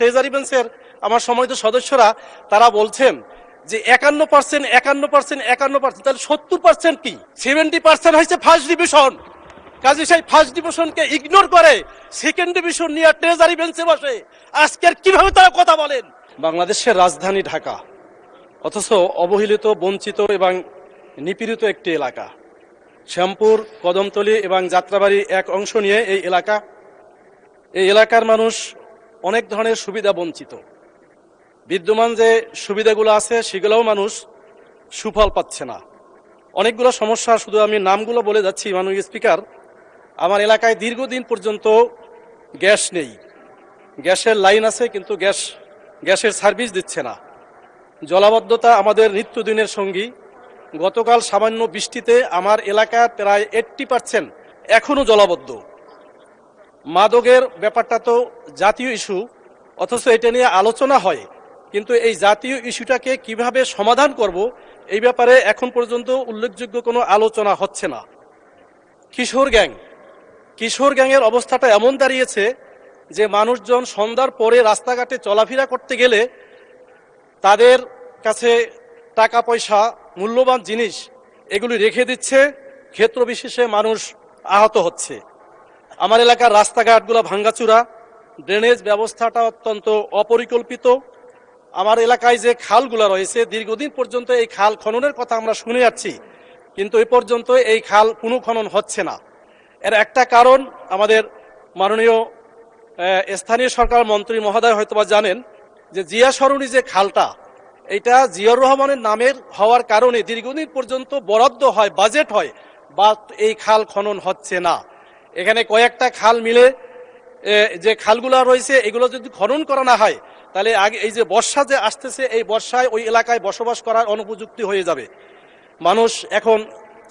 Treasury বেঞ্চের আমার সম্মানিত সদস্যরা তারা বলছেন যে 51%, তাহলে 70% কি? 70% হয়েছে ফার্স্ট ডিভিশন। কাজে সেই ফার্স্ট ডিভিশনকে ইগনোর করে সেকেন্ড ডিভিশন নিয়ে ট্রেজারি বেঞ্চে বসে আজকের কিভাবে তারা কথা বলেন? বাংলাদেশের রাজধানী ঢাকা, অথচ অবহেলিত, বঞ্চিত এবং নিপীড়িত একটি এলাকা। শ্যামপুর, কদমতলী এবং যাত্রাবাড়ির এক অংশ নিয়ে এই এলাকার মানুষ অনেক ধরনের সুবিধা বঞ্চিত। বিদ্যমান যে সুবিধাগুলো আছে সেগুলোও মানুষ সুফল পাচ্ছে না। অনেকগুলো সমস্যা, শুধু আমি নামগুলো বলে যাচ্ছি। মাননীয় স্পিকার, আমার এলাকায় দীর্ঘদিন পর্যন্ত গ্যাস নেই। গ্যাসের লাইন আছে কিন্তু গ্যাসের সার্ভিস দিচ্ছে না। জলাবদ্ধতা আমাদের নিত্যদিনের সঙ্গী। গতকাল সামান্য বৃষ্টিতে আমার এলাকার প্রায় 80% এখনও জলাবদ্ধ। মাদকের ব্যাপারটা তো জাতীয় ইস্যু, অথচ এটা নিয়ে আলোচনা হয়, কিন্তু এই জাতীয় ইস্যুটাকে কিভাবে সমাধান করব এই ব্যাপারে এখন পর্যন্ত উল্লেখযোগ্য কোনো আলোচনা হচ্ছে না। কিশোর গ্যাংয়ের অবস্থাটা এমন দাঁড়িয়েছে যে মানুষজন সন্ধ্যার পরে রাস্তাঘাটে চলাফেরা করতে গেলে তাদের কাছে টাকা পয়সা, মূল্যবান জিনিস এগুলি রেখে দিচ্ছে, ক্ষেত্র বিশেষে মানুষ আহত হচ্ছে। আমার এলাকার রাস্তাঘাটগুলো ভাঙ্গাচুরা, ড্রেনেজ ব্যবস্থাটা অত্যন্ত অপরিকল্পিত। আমার এলাকায় যে খালগুলো রয়েছে, দীর্ঘদিন পর্যন্ত এই খাল খননের কথা আমরা শুনে যাচ্ছি, কিন্তু এই পর্যন্ত এই খাল পুনঃখনন হচ্ছে না। এর একটা কারণ আমাদের মাননীয় স্থানীয় সরকার মন্ত্রী মহোদয় হয়তোবা জানেন যে জিয়া সরণি যে খালটা, এটা জিয়াউর রহমানের নামের হওয়ার কারণে দীর্ঘদিন পর্যন্ত বরাদ্দ হয়, বাজেট হয়, বা এই খাল খনন হচ্ছে না। এখানে কয়েকটা খাল মিলে যে খালগুলো রয়েছে এগুলো যদি খনন করা না হয় তাহলে আগে এই যে বর্ষা যে আসতেছে, এই বর্ষায় ওই এলাকায় বসবাস করার অনুপযুক্তি হয়ে যাবে। মানুষ এখন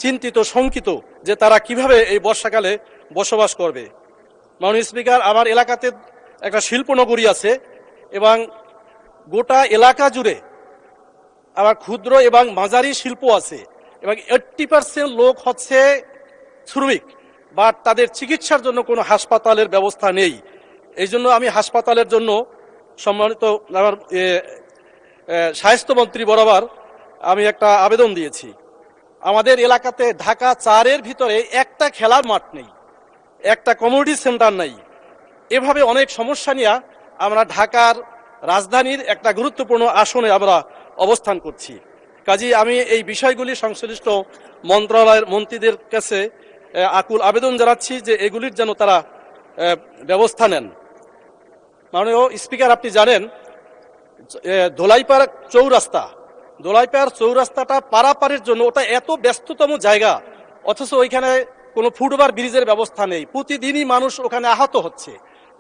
চিন্তিত, শঙ্কিত যে তারা কিভাবে এই বর্ষাকালে বসবাস করবে। মাননীয় স্পিকার, আমার এলাকাতে একটা শিল্পনগরী আছে এবং গোটা এলাকা জুড়ে আবার ক্ষুদ্র এবং মাঝারি শিল্প আছে এবং 80% লোক হচ্ছে শ্রমিক, বা তাদের চিকিৎসার জন্য কোনো হাসপাতালের ব্যবস্থা নেই। এই জন্য আমি হাসপাতালের জন্য সম্মানিত আমার স্বাস্থ্যমন্ত্রী বরাবর আমি একটা আবেদন দিয়েছি। আমাদের এলাকাতে ঢাকা 4-এর ভিতরে একটা খেলার মাঠ নেই, একটা কমিউনিটি সেন্টার নেই। এভাবে অনেক সমস্যা নিয়ে আমরা ঢাকার রাজধানীর একটা গুরুত্বপূর্ণ আসনে আমরা অবস্থান করছি। কাজেই আমি এই বিষয়গুলি সংশ্লিষ্ট মন্ত্রণালয়ের মন্ত্রীদের কাছে আকুল আবেদন জানাচ্ছি যে এগুলির যেন তারা ব্যবস্থা নেন। মাননীয় স্পিকার, আপনি জানেন দোলাইপাড় চৌরাস্তাটা পারাপারের জন্য ওটা এত ব্যস্ততম জায়গা, অথচ ওইখানে কোনো ফুটওভার ব্রিজের ব্যবস্থা নেই। প্রতিদিনই মানুষ ওখানে আহত হচ্ছে,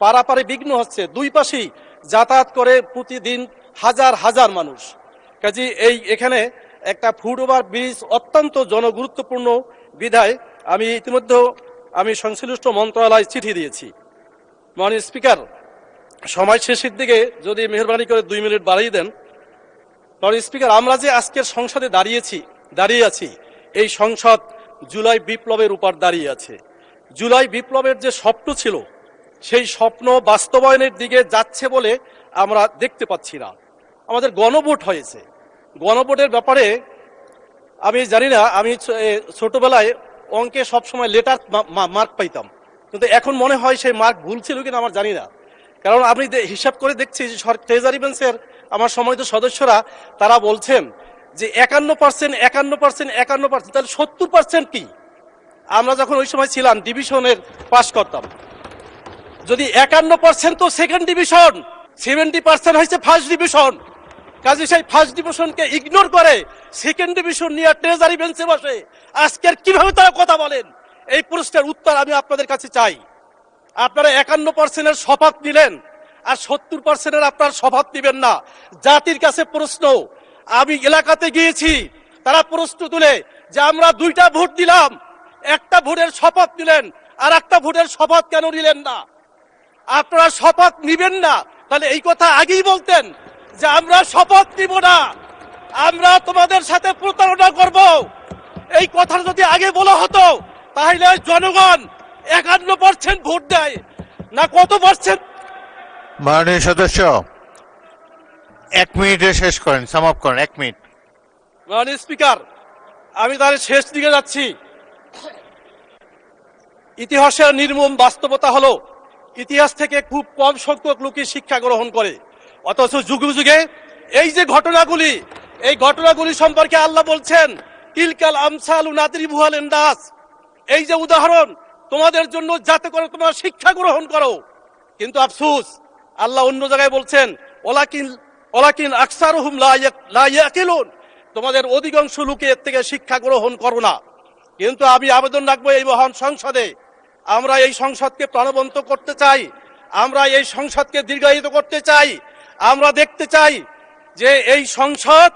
পারাপারে বিঘ্ন হচ্ছে। দুই পাশেই যাতায়াত করে প্রতিদিন হাজার হাজার মানুষ। কাজে এখানে একটা ফুটওভার ব্রিজ অত্যন্ত জনগুরুত্বপূর্ণ বিধায় আমি ইতিমধ্যে সংশ্লিষ্ট মন্ত্রণালয় চিঠি দিয়েছি। মাননীয় স্পিকার, সময় শেষের দিকে যদি মেহরবানি করে 2 মিনিট বাড়িয়ে দেন। মাননীয় স্পিকার, আমরা যে আজকের সংসদে দাঁড়িয়ে আছি, এই সংসদ জুলাই বিপ্লবের উপর দাঁড়িয়ে আছে। জুলাই বিপ্লবের যে স্বপ্ন ছিল সেই স্বপ্ন বাস্তবায়নের দিকে যাচ্ছে বলে আমরা দেখতে পাচ্ছি না। আমাদের গণভোট হয়েছে, গণভোটের ব্যাপারে আমি জানি না, আমি ছোটবেলায় অঙ্কে সবসময় লেটার মার্ক পাইতাম, কিন্তু এখন মনে হয় সেই মার্ক ভুল ছিল কিনা আমার জানি না। কারণ আপনি হিসাব করে দেখছি ট্রেজারি বেঞ্চের আমার সম্মানিত সদস্যরা তারা বলছেন যে 51%, তাহলে 70% কি? আমরা যখন ওই সময় ছিলাম ডিভিশনের পাস করতাম, যদি 51% তো সেকেন্ড ডিভিশন, 70% হয়েছে ফার্স্ট ডিভিশন। কাজে সেই ফার্স্ট ডিভিশনকে ইগনোর করে সেকেন্ড ডিভিশন নিয়ে ট্রেজারি বেঞ্চে বসে আজকের কিভাবে তারা কথা বলেন? এই প্রশ্নের উত্তর আমি আপনাদের কাছে চাই। আপনারা 51%-এর শপথ নিলেন আর 70%-এর আপনার শপথ নিবেন না। জাতির কাছে প্রশ্ন, আমি এলাকাতে গিয়েছি, তারা প্রশ্ন তুলে যে আমরা 2টা ভোট দিলাম, একটা ভোটের শপথ নিলেন আর একটা ভোটের শপথ কেন নিলেন না? আপনারা শপথ নিবেন না, তাহলে এই কথা আগেই বলতেন যে আমরা শপথ নিব না, আমরা তোমাদের সাথে প্রতারণা করব। এই কথা যদি আগে বলা হতো তাহলে জনগণ 51% ভোট দেয় না, কত পার্সেন্ট মাননীয় সদস্য 1 মিনিটে শেষ করেন, সাম আপ করেন 1 মিনিট। মাননীয় স্পিকার, আমি তার শেষ দিকে যাচ্ছি। ইতিহাসের নির্মম বাস্তবতা হলো ইতিহাস থেকে খুব কম সংখ্যক লোকই শিক্ষা গ্রহণ করে, অথচ যুগে যুগে এই যে ঘটনাগুলি, এই ঘটনাগুলি সম্পর্কে আল্লাহ বলছেন তিলকাল আমসালু নাদরিবুহা লিন-নাস, এই যে উদাহরণ তোমাদের জন্য যাতে করে তোমরা শিক্ষা গ্রহণ করো। কিন্তু আফসোস, আল্লাহ অন্য জায়গায় বলছেন ওয়ালাকিন আকসারুহুম লা ইয়াকিলুন, তোমাদের অধিকাংশ লোকে এর থেকে শিক্ষা গ্রহণ করো না। কিন্তু আমি আবেদন রাখবো এই মহান সংসদে, আমরা এই সংসদকে প্রাণবন্ত করতে চাই, আমরা এই সংসদকে দীর্ঘায়িত করতে চাই। আমরা দেখতে চাই যে এই সংসদ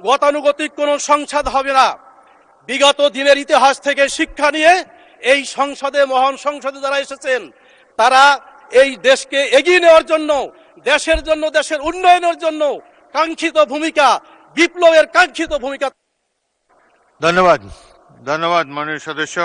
গতানুগতিক কোনো সংসদ হবে না। বিগত দিনের ইতিহাস থেকে শিক্ষা নিয়ে এই সংসদে, মহান সংসদে যারা এসেছেন, তারা এই দেশকে এগিয়ে নেওয়ার জন্য, দেশের জন্য, দেশের উন্নয়নের জন্য কাঙ্ক্ষিত ভূমিকা, বিপ্লবের কাঙ্ক্ষিত ভূমিকা। ধন্যবাদ, ধন্যবাদ মাননীয় সদস্য।